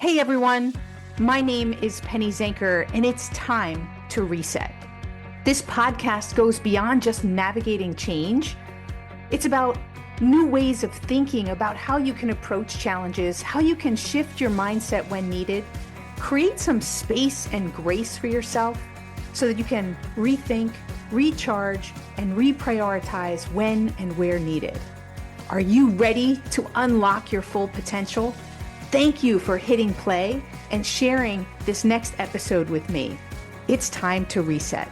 Hey everyone, my name is Penny Zanker, and it's time to reset. This podcast goes beyond just navigating change. It's about new ways of thinking about how you can approach challenges, how you can shift your mindset when needed, create some space and grace for yourself so that you can rethink, recharge, and reprioritize when and where needed. Are you ready to unlock your full potential? Thank you for hitting play and sharing this next episode with me. It's time to reset.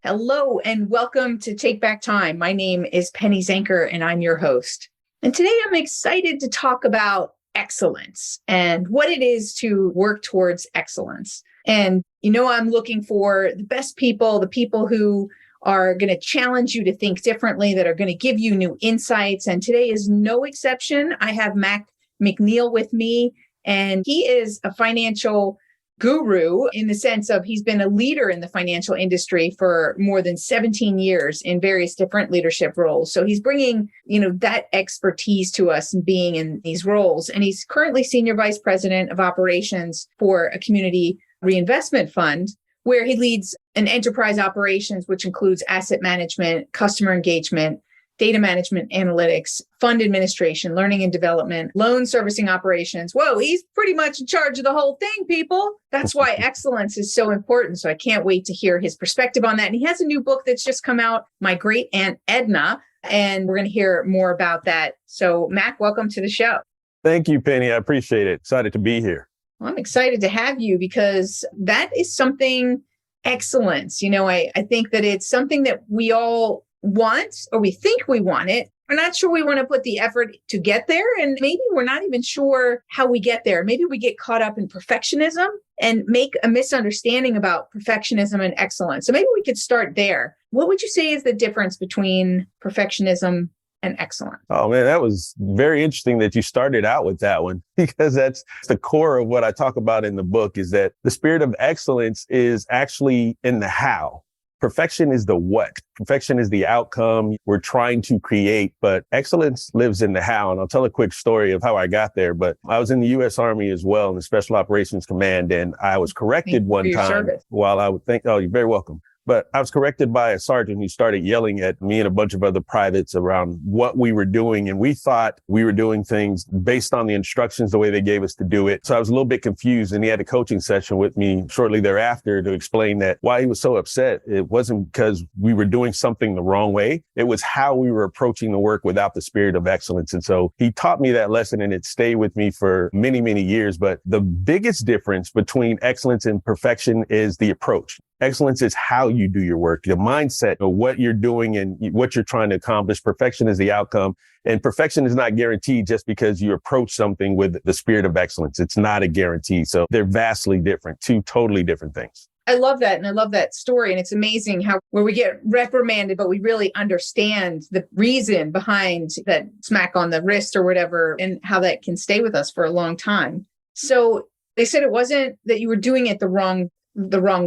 Hello and welcome to Take Back Time. My name is Penny Zanker and I'm your host. And today I'm excited to talk about excellence and what it is to work towards excellence. And I'm looking for the best people, the people who are going to challenge you to think differently, that are going to give you new insights. And today is no exception. I have McNeil with me, and he is a financial guru in the sense of he's been a leader in the financial industry for more than 17 years in various different leadership roles. So he's bringing, that expertise to us and being in these roles. And he's currently Senior Vice President of Operations for a community reinvestment fund, where he leads an enterprise operations, which includes asset management, customer engagement, data management, analytics, fund administration, learning and development, loan servicing operations. Whoa, he's pretty much in charge of the whole thing, people. That's why excellence is so important. So I can't wait to hear his perspective on that. And he has a new book that's just come out, My Great Aunt Edna, and we're going to hear more about that. So Mac, welcome to the show. Thank you, Penny. I appreciate it. Excited to be here. Well, I'm excited to have you because that is something, excellence. I think that it's something that we all want, or we think we want it. We're not sure we want to put the effort to get there. And maybe we're not even sure how we get there. Maybe we get caught up in perfectionism and make a misunderstanding about perfectionism and excellence. So maybe we could start there. What would you say is the difference between perfectionism and excellence? Oh man, that was very interesting that you started out with that one, because that's the core of what I talk about in the book, is that the spirit of excellence is actually in the how. Perfection is the what. Perfection is the outcome we're trying to create, but excellence lives in the how. And I'll tell a quick story of how I got there. But I was in the U.S. Army as well in the Special Operations Command, and I was corrected one time while I would think, oh, you're very welcome. But I was corrected by a sergeant who started yelling at me and a bunch of other privates around what we were doing. And we thought we were doing things based on the instructions, the way they gave us to do it. So I was a little bit confused. And he had a coaching session with me shortly thereafter to explain that why he was so upset. It wasn't because we were doing something the wrong way. It was how we were approaching the work without the spirit of excellence. And so he taught me that lesson, and it stayed with me for many, many years. But the biggest difference between excellence and perfection is the approach. Excellence is how you do your work, the mindset of what you're doing and what you're trying to accomplish. Perfection is the outcome. And perfection is not guaranteed just because you approach something with the spirit of excellence. It's not a guarantee. So they're vastly different, two totally different things. I love that. And I love that story. And it's amazing how where we get reprimanded, but we really understand the reason behind that smack on the wrist or whatever, and how that can stay with us for a long time. So they said it wasn't that you were doing it the wrong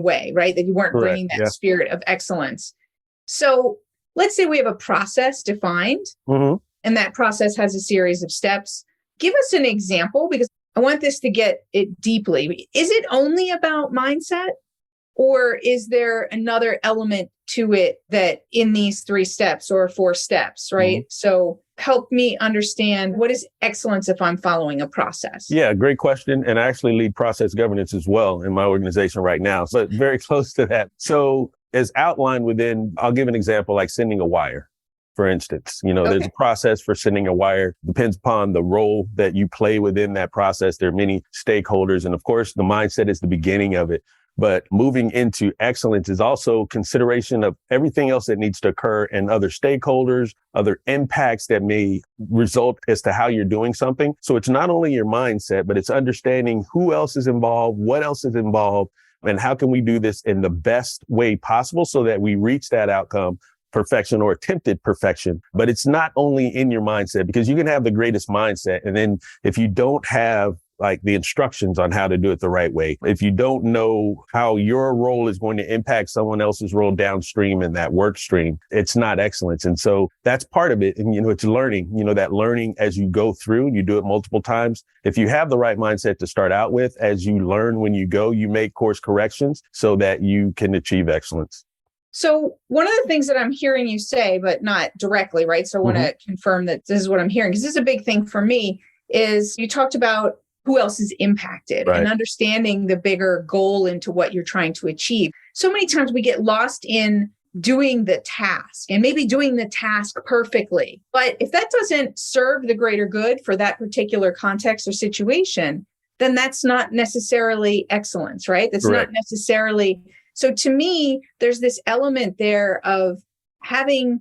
way, right? That you weren't bringing that spirit of excellence. So let's say we have a process defined, and that process has a series of steps. Give us an example, because I want this to get it deeply. Is it only about mindset, or is there another element to it that in these 3 steps or 4 steps, right? So help me understand, what is excellence if I'm following a process? Yeah, great question. And I actually lead process governance as well in my organization right now, but very close to that. So as outlined within, I'll give an example, like sending a wire, for instance. There's a process for sending a wire. Depends upon the role that you play within that process. There are many stakeholders. And of course, the mindset is the beginning of it. But moving into excellence is also consideration of everything else that needs to occur and other stakeholders, other impacts that may result as to how you're doing something. So it's not only your mindset, but it's understanding who else is involved, what else is involved, and how can we do this in the best way possible so that we reach that outcome, perfection or attempted perfection. But it's not only in your mindset, because you can have the greatest mindset. And then if you don't have like the instructions on how to do it the right way. If you don't know how your role is going to impact someone else's role downstream in that work stream, it's not excellence. And so that's part of it. And, it's learning, that learning as you go through and you do it multiple times. If you have the right mindset to start out with, as you learn when you go, you make course corrections so that you can achieve excellence. So one of the things that I'm hearing you say, but not directly, right? So I want to confirm that this is what I'm hearing, because this is a big thing for me, is you talked about who else is impacted and understanding the bigger goal into what you're trying to achieve. So many times we get lost in doing the task and maybe doing the task perfectly. But if that doesn't serve the greater good for that particular context or situation, then that's not necessarily excellence, right? That's not necessarily. So to me, there's this element there of having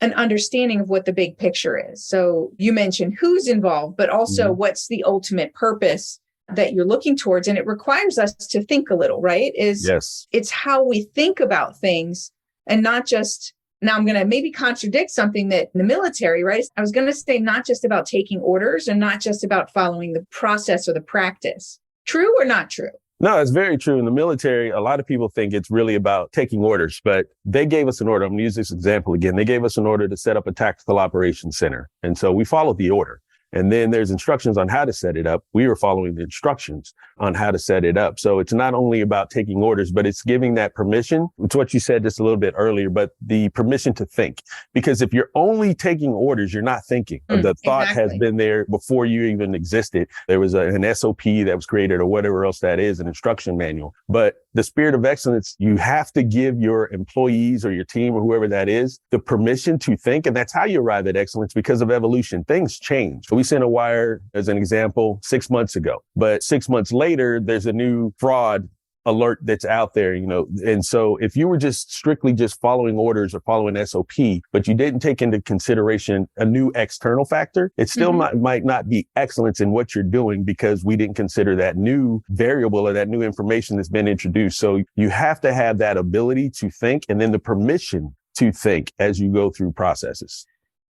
an understanding of what the big picture is. So you mentioned who's involved, but also what's the ultimate purpose that you're looking towards. And it requires us to think a little, right? It's how we think about things and not just, now I'm going to maybe contradict something that in the military, right? I was going to say not just about taking orders and not just about following the process or the practice. True or not true? No, it's very true. In the military, a lot of people think it's really about taking orders, but they gave us an order. I'm going to use this example again. They gave us an order to set up a tactical operations center. And so we followed the order. And then there's instructions on how to set it up. We were following the instructions on how to set it up. So it's not only about taking orders, but it's giving that permission. It's what you said just a little bit earlier, but the permission to think. Because if you're only taking orders, you're not thinking. The thought has been there before you even existed. There was an SOP that was created or whatever else that is, an instruction manual. But the spirit of excellence, you have to give your employees or your team or whoever that is the permission to think. And that's how you arrive at excellence because of evolution. Things change. We sent a wire, as an example, 6 months ago. But 6 months later, there's a new fraud alert that's out there, And so if you were just strictly just following orders or following SOP, but you didn't take into consideration a new external factor, it still might not be excellence in what you're doing because we didn't consider that new variable or that new information that's been introduced. So you have to have that ability to think and then the permission to think as you go through processes.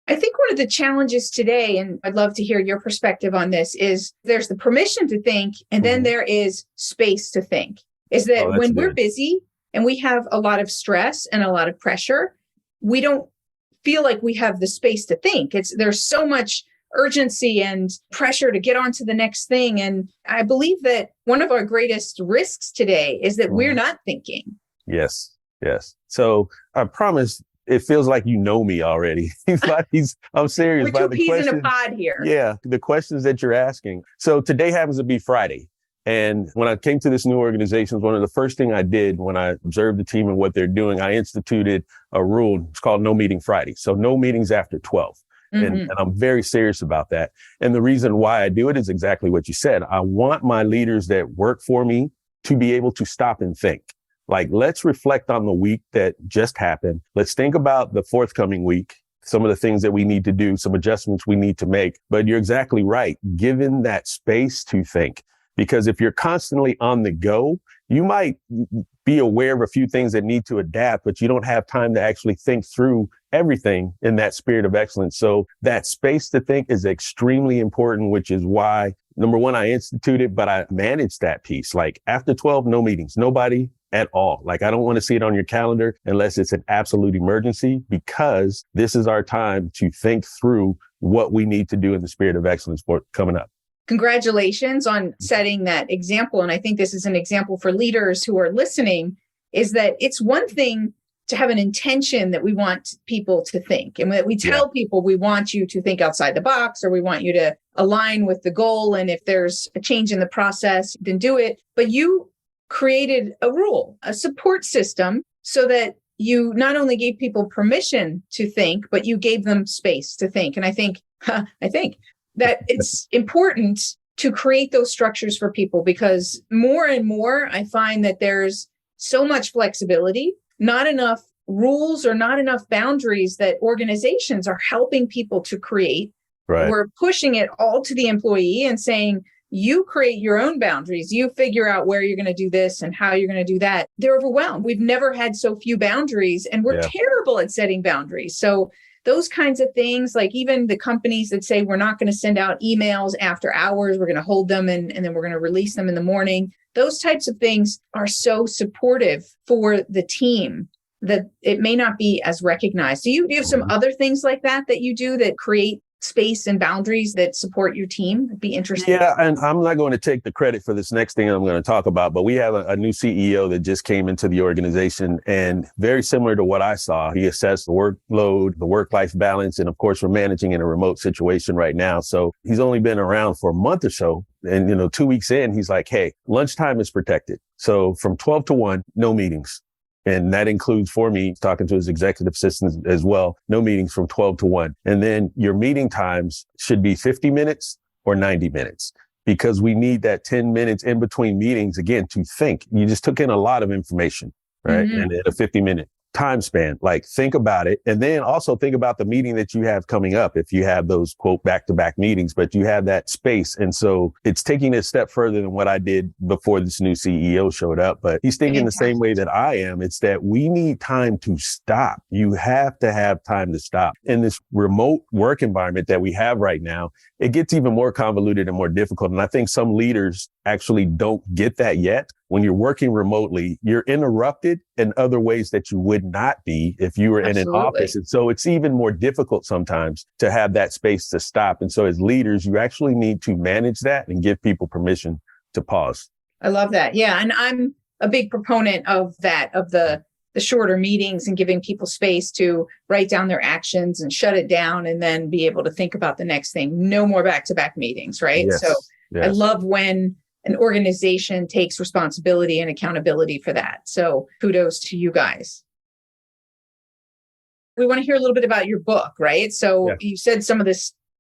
I think one of the challenges today, and I'd love to hear your perspective on this, is there's the permission to think, and then there is space to think. Is that when we're busy and we have a lot of stress and a lot of pressure, we don't feel like we have the space to think. There's so much urgency and pressure to get on to the next thing. And I believe that one of our greatest risks today is that we're not thinking. Yes. So I promise it feels like you know me already. I'm serious. We're two peas in a pod here. Yeah, the questions that you're asking. So today happens to be Friday. And when I came to this new organization, one of the first thing I did when I observed the team and what they're doing, I instituted a rule. It's called No Meeting Friday. So no meetings after 12. And I'm very serious about that. And the reason why I do it is exactly what you said. I want my leaders that work for me to be able to stop and think. Like, let's reflect on the week that just happened. Let's think about the forthcoming week, some of the things that we need to do, some adjustments we need to make. But you're exactly right. Given that space to think. Because if you're constantly on the go, you might be aware of a few things that need to adapt, but you don't have time to actually think through everything in that spirit of excellence. So that space to think is extremely important, which is why, number one, I instituted, but I managed that piece. Like after 12, no meetings, nobody at all. Like, I don't want to see it on your calendar unless it's an absolute emergency, because this is our time to think through what we need to do in the spirit of excellence for coming up. Congratulations on setting that example. And I think this is an example for leaders who are listening, is that it's one thing to have an intention that we want people to think, and that we tell people we want you to think outside the box, or we want you to align with the goal. And if there's a change in the process, then do it. But you created a rule, a support system, so that you not only gave people permission to think, but you gave them space to think. And I think that it's important to create those structures for people, because more and more I find that there's so much flexibility, not enough rules or not enough boundaries that organizations are helping people to create. Right. We're pushing it all to the employee and saying, you create your own boundaries. You figure out where you're going to do this and how you're going to do that. They're overwhelmed. We've never had so few boundaries, and we're terrible at setting boundaries. So those kinds of things, like even the companies that say we're not going to send out emails after hours, we're going to hold them and then we're going to release them in the morning. Those types of things are so supportive for the team that it may not be as recognized. Do you have some other things like that you do that create space and boundaries that support your team? It'd be interesting. Yeah, and I'm not going to take the credit for this next thing I'm going to talk about, but we have a new CEO that just came into the organization, and very similar to what I saw, he assessed the workload, the work-life balance, and of course, we're managing in a remote situation right now. So he's only been around for a month or so. And, 2 weeks in, he's like, hey, lunchtime is protected. So from 12 to 1, no meetings. And that includes for me talking to his executive assistants as well. No meetings from 12 to 1. And then your meeting times should be 50 minutes or 90 minutes because we need that 10 minutes in between meetings, again, to think. You just took in a lot of information, right? Mm-hmm. And at a 50-minute time span, like think about it. And then also think about the meeting that you have coming up. If you have those quote back-to-back meetings, but you have that space. And so it's taking it a step further than what I did before this new CEO showed up, but he's thinking the same way that I am. It's that we need time to stop. You have to have time to stop. In this remote work environment that we have right now, it gets even more convoluted and more difficult. And I think some leaders actually don't get that yet. When you're working remotely, you're interrupted in other ways that you would not be if you were in an office. And so it's even more difficult sometimes to have that space to stop. And so as leaders, you actually need to manage that and give people permission to pause. I love that. Yeah. And I'm a big proponent of that, of the shorter meetings and giving people space to write down their actions and shut it down and then be able to think about the next thing. No more back-to-back meetings, right? Yes. So yes. I love when an organization takes responsibility and accountability for that. So kudos to you guys. We want to hear a little bit about your book, right? So you said some of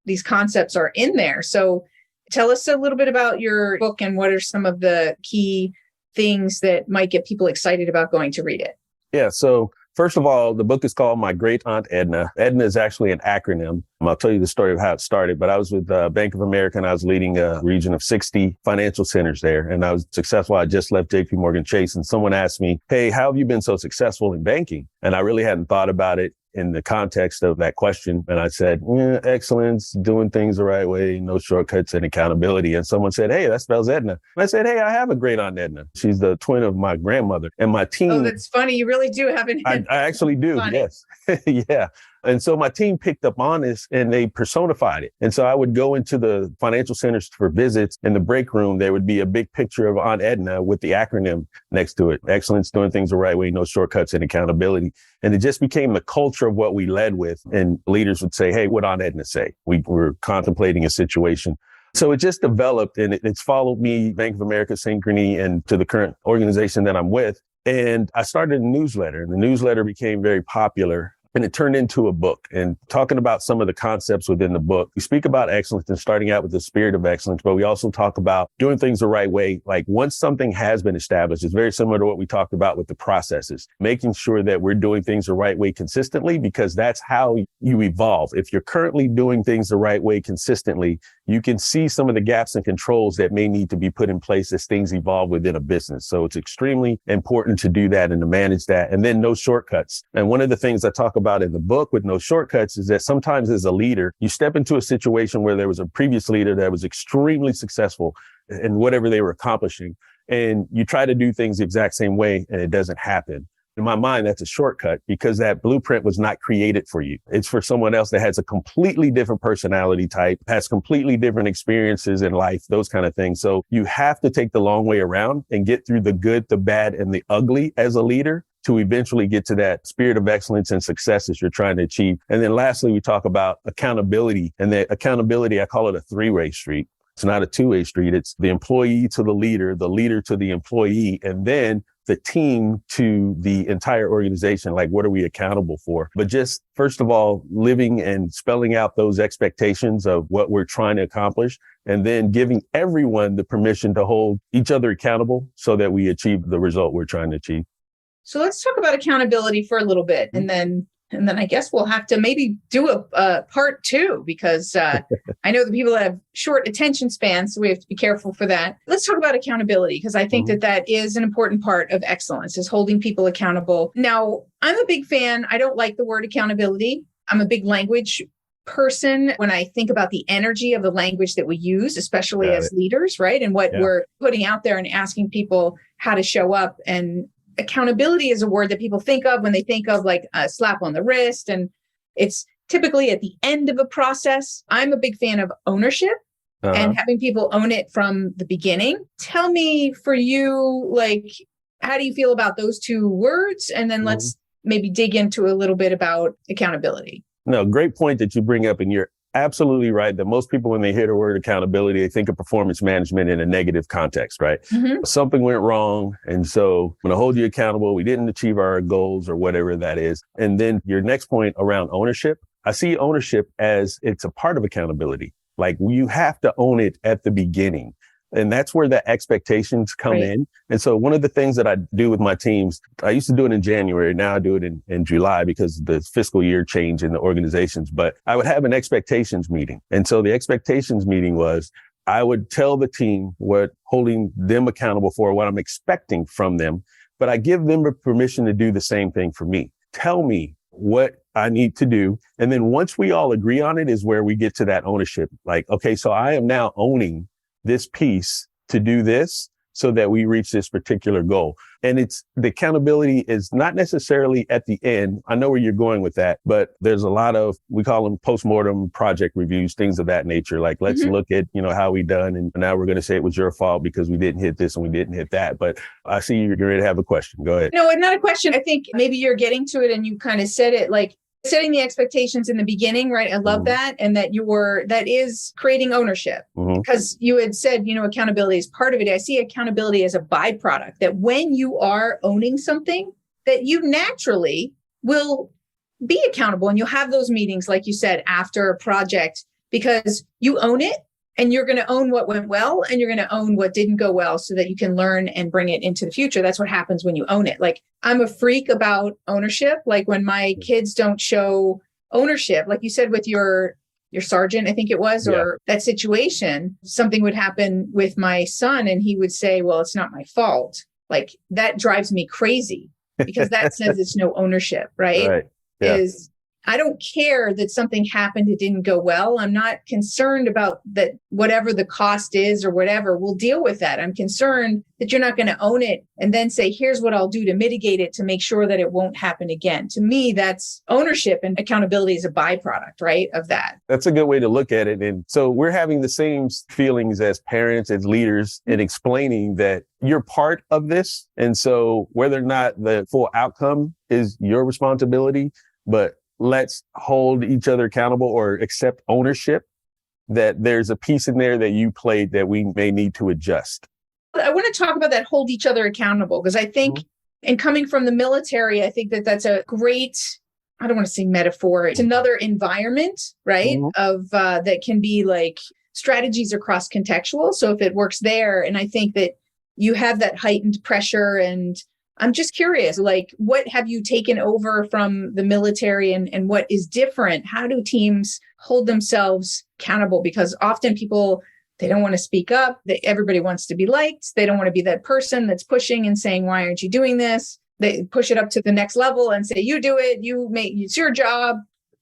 these concepts are in there. So tell us a little bit about your book and what are some of the key things that might get people excited about going to read it? Yeah. So first of all, the book is called My Great Aunt Edna. Edna is actually an acronym. I'll tell you the story of how it started, but I was with Bank of America and I was leading a region of 60 financial centers there. And I was successful. I just left JP Morgan Chase and someone asked me, hey, how have you been so successful in banking? And I really hadn't thought about it in the context of that question. And I said, excellence, doing things the right way, no shortcuts and accountability. And someone said, hey, that spells Edna. And I said, hey, I have a great aunt Edna. She's the twin of my grandmother and my team. Oh, that's funny. You really do have an I actually do. Funny. Yes. Yeah. And so my team picked up on this and they personified it. And so I would go into the financial centers for visits. In the break room, there would be a big picture of Aunt Edna with the acronym next to it. Excellence, doing things the right way, no shortcuts and accountability. And it just became the culture of what we led with. And leaders would say, hey, what Aunt Edna say? We were contemplating a situation. So it just developed and it's followed me, Bank of America, Synchrony, and to the current organization that I'm with. And I started a newsletter and the newsletter became very popular. And it turned into a book and talking about some of the concepts within the book. We speak about excellence and starting out with the spirit of excellence, but we also talk about doing things the right way. Like once something has been established, it's very similar to what we talked about with the processes, making sure that we're doing things the right way consistently, because that's how you evolve. If you're currently doing things the right way consistently, you can see some of the gaps and controls that may need to be put in place as things evolve within a business. So it's extremely important to do that and to manage that. And then no shortcuts. And one of the things I talk about in the book with no shortcuts is that sometimes as a leader, you step into a situation where there was a previous leader that was extremely successful in whatever they were accomplishing. And you try to do things the exact same way and it doesn't happen. In my mind, that's a shortcut because that blueprint was not created for you. It's for someone else that has a completely different personality type, has completely different experiences in life, those kind of things. So you have to take the long way around and get through the good, the bad, and the ugly as a leader to eventually get to that spirit of excellence and success that you're trying to achieve. And then lastly, we talk about accountability. And the accountability, I call it a three-way street. It's not a two-way street. It's the employee to the leader to the employee, and then the team to the entire organization. Like, what are we accountable for? But just first of all, living and spelling out those expectations of what we're trying to accomplish, and then giving everyone the permission to hold each other accountable so that we achieve the result we're trying to achieve. So let's talk about accountability for a little bit. And then I guess we'll have to maybe do a part two, because I know that people have short attention spans, so we have to be careful for that. Let's talk about accountability, because I think that is an important part of excellence, is holding people accountable. Now, I'm a big fan. I don't like the word accountability. I'm a big language person when I think about the energy of the language that we use, especially Got as it. leaders, right? And what Yeah. we're putting out there and asking people how to show up. And accountability is a word that people think of when they think of like a slap on the wrist. And it's typically at the end of a process. I'm a big fan of ownership and having people own it from the beginning. Tell me for you, like, how do you feel about those two words? And then let's maybe dig into a little bit about accountability. No, great point that you bring up. And you're absolutely right that most people, when they hear the word accountability, they think of performance management in a negative context, right? Something went wrong. And so I'm going to hold you accountable. We didn't achieve our goals or whatever that is. And then your next point around ownership, I see ownership as it's a part of accountability. Like you have to own it at the beginning. And that's where the expectations come in. And so one of the things that I do with my teams, I used to do it in January. Now I do it in July because the fiscal year changed in the organizations. But I would have an expectations meeting. And so the expectations meeting was I would tell the team what holding them accountable for, what I'm expecting from them. But I give them permission to do the same thing for me. Tell me what I need to do. And then once we all agree on it is where we get to that ownership. Like, okay, so I am now owning this piece to do this so that we reach this particular goal. And it's the accountability is not necessarily at the end. I know where you're going with that, but there's a lot of, we call them postmortem project reviews, things of that nature. Like, let's look at, how we done. And now we're going to say it was your fault because we didn't hit this and we didn't hit that. But I see you're ready to have a question. Go ahead. No, not a question. I think maybe you're getting to it and you kind of said it, like setting the expectations in the beginning, right? I love that. And that that is creating ownership because you had said, accountability is part of it. I see accountability as a byproduct that when you are owning something that you naturally will be accountable and you'll have those meetings, like you said, after a project because you own it and you're going to own what went well and you're going to own what didn't go well so that you can learn and bring it into the future. That's what happens when you own it. Like I'm a freak about ownership. Like when my kids don't show ownership, like you said, with your sergeant, I think it was, or that situation, something would happen with my son and he would say, well, it's not my fault. Like that drives me crazy because that says it's no ownership, right? Yeah. I don't care that something happened, it didn't go well. I'm not concerned about that, whatever the cost is or whatever, we'll deal with that. I'm concerned that you're not going to own it and then say, here's what I'll do to mitigate it to make sure that it won't happen again. To me, that's ownership, and accountability is a byproduct, right, of that. That's a good way to look at it. And so we're having the same feelings as parents, as leaders, in explaining that you're part of this. And so whether or not the full outcome is your responsibility, but let's hold each other accountable or accept ownership that there's a piece in there that you played that we may need to adjust. I want to talk about that hold each other accountable because I think, and coming from the military, I think that that's a great, I don't want to say metaphor. It's another environment, right? Of that can be like strategies are cross contextual. So if it works there, and I think that you have that heightened pressure, and I'm just curious, like, what have you taken over from the military and what is different? How do teams hold themselves accountable? Because often people, they don't want to speak up. Everybody wants to be liked. They don't want to be that person that's pushing and saying, why aren't you doing this? They push it up to the next level and say, you do it. It's your job.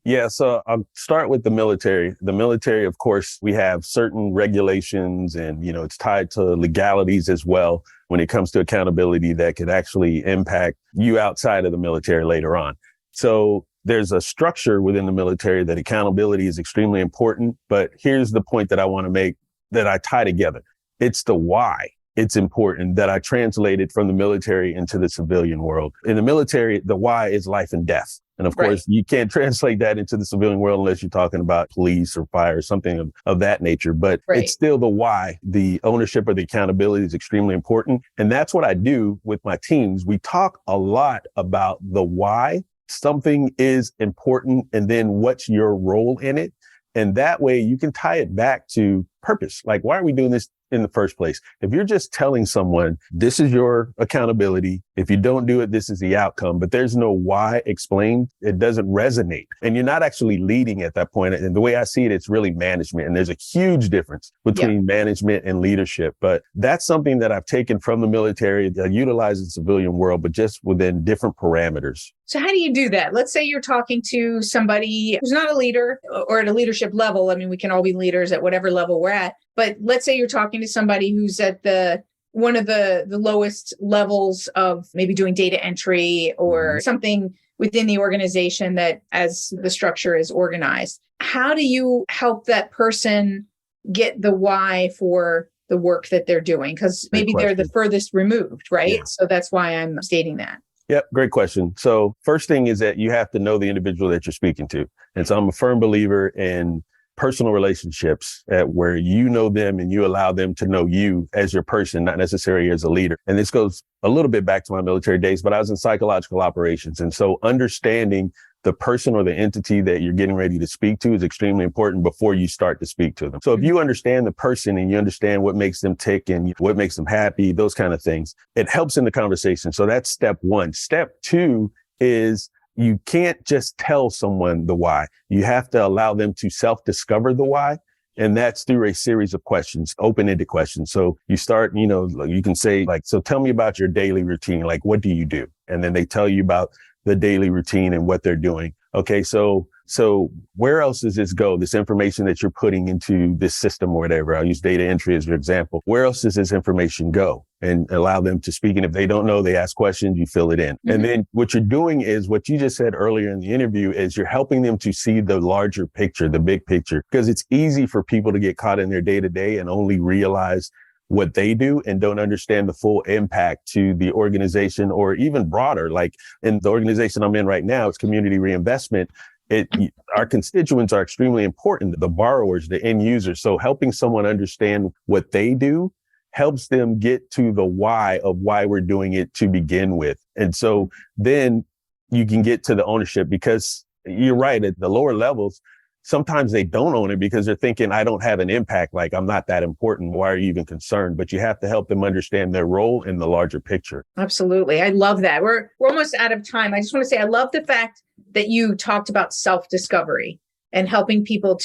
Yeah, so I'll start with the military. The military, of course, we have certain regulations and, it's tied to legalities as well when it comes to accountability that could actually impact you outside of the military later on. So there's a structure within the military that accountability is extremely important. But here's the point that I want to make that I tie together. It's the why it's important that I translated from the military into the civilian world. In the military, the why is life and death. And of course, you can't translate that into the civilian world unless you're talking about police or fire or something of that nature. But it's still the why. The ownership or the accountability is extremely important. And that's what I do with my teams. We talk a lot about the why something is important and then what's your role in it. And that way you can tie it back to purpose. Like, why are we doing this in the first place? If you're just telling someone, this is your accountability, if you don't do it, this is the outcome, but there's no why explained, it doesn't resonate. And you're not actually leading at that point. And the way I see it, it's really management. And there's a huge difference between management and leadership. But that's something that I've taken from the military that I utilize in the civilian world, but just within different parameters. So how do you do that? Let's say you're talking to somebody who's not a leader or at a leadership level. I mean, we can all be leaders at whatever level we're at, but let's say you're talking to somebody who's at one of the lowest levels of maybe doing data entry or something within the organization that as the structure is organized. How do you help that person get the why for the work that they're doing? Because maybe they're the furthest removed, right? Yeah. So that's why I'm stating that. Yep. Great question. So first thing is that you have to know the individual that you're speaking to. And so I'm a firm believer in personal relationships where you know them and you allow them to know you as your person, not necessarily as a leader. And this goes a little bit back to my military days, but I was in psychological operations. And so understanding the person or the entity that you're getting ready to speak to is extremely important before you start to speak to them. So if you understand the person and you understand what makes them tick and what makes them happy, those kind of things, it helps in the conversation. So that's step one. Step two is you can't just tell someone the why. You have to allow them to self-discover the why. And that's through a series of questions, open-ended questions. So you start, you can say so tell me about your daily routine. Like, what do you do? And then they tell you about the daily routine and what they're doing. Okay. So where else does this go? This information that you're putting into this system or whatever. I'll use data entry as your example. Where else does this information go? And allow them to speak. And if they don't know, they ask questions, you fill it in. Mm-hmm. And then what you're doing is what you just said earlier in the interview is you're helping them to see the larger picture, the big picture, because it's easy for people to get caught in their day to day and only realize what they do and don't understand the full impact to the organization or even broader. Like in the organization I'm in right now, it's community reinvestment. Our constituents are extremely important, the borrowers, the end users. So helping someone understand what they do helps them get to the why of why we're doing it to begin with. And so then you can get to the ownership, because you're right, at the lower levels, sometimes they don't own it because they're thinking, I don't have an impact. Like, I'm not that important. Why are you even concerned? But you have to help them understand their role in the larger picture. Absolutely. I love that. We're almost out of time. I just want to say, I love the fact that you talked about self-discovery and helping people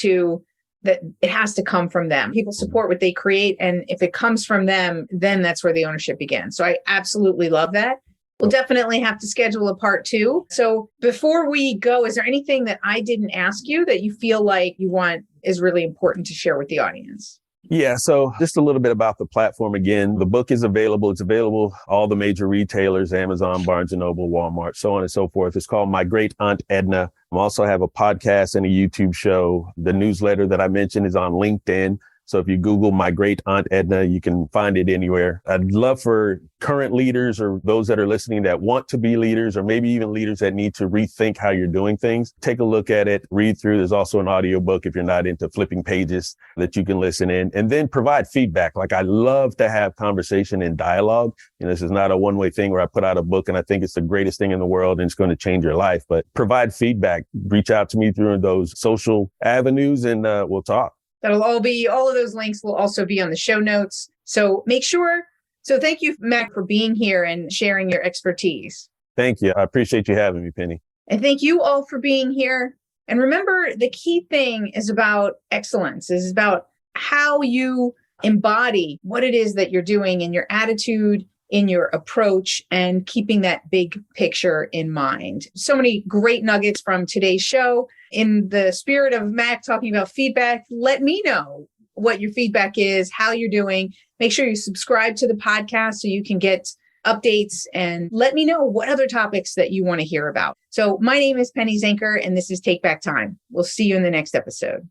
that it has to come from them. People support what they create. And if it comes from them, then that's where the ownership begins. So I absolutely love that. We'll definitely have to schedule a part 2. So before we go, is there anything that I didn't ask you that you feel like you want is really important to share with the audience? Yeah. So just a little bit about the platform again. The book is available. It's available all the major retailers, Amazon, Barnes & Noble, Walmart, so on and so forth. It's called My Great Aunt Edna. I also have a podcast and a YouTube show. The newsletter that I mentioned is on LinkedIn. So if you Google My Great Aunt Edna, you can find it anywhere. I'd love for current leaders or those that are listening that want to be leaders, or maybe even leaders that need to rethink how you're doing things. Take a look at it, read through. There's also an audiobook if you're not into flipping pages that you can listen in, and then provide feedback. Like, I love to have conversation and dialogue. This is not a one-way thing where I put out a book and I think it's the greatest thing in the world and it's going to change your life, but provide feedback. Reach out to me through those social avenues and we'll talk. All of those links will also be on the show notes. So make sure. So thank you, Mac, for being here and sharing your expertise. Thank you. I appreciate you having me, Penny. And thank you all for being here. And remember, the key thing is about excellence, is about how you embody what it is that you're doing in your attitude, in your approach, and keeping that big picture in mind. So many great nuggets from today's show. In the spirit of Mac talking about feedback, let me know what your feedback is, how you're doing. Make sure you subscribe to the podcast so you can get updates, and let me know what other topics that you want to hear about. So my name is Penny Zanker, and this is Take Back Time. We'll see you in the next episode.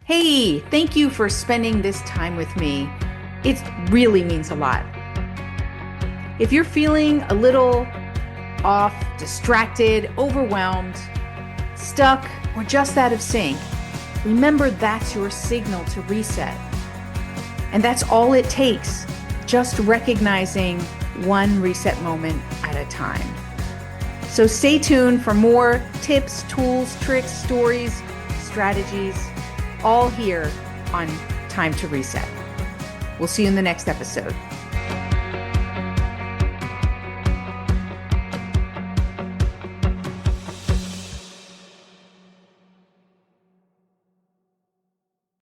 Hey, thank you for spending this time with me. It really means a lot. If you're feeling a little off, distracted, overwhelmed, stuck, or just out of sync, remember that's your signal to reset. And that's all it takes, just recognizing one reset moment at a time. So stay tuned for more tips, tools, tricks, stories, strategies, all here on Time to Reset. We'll see you in the next episode.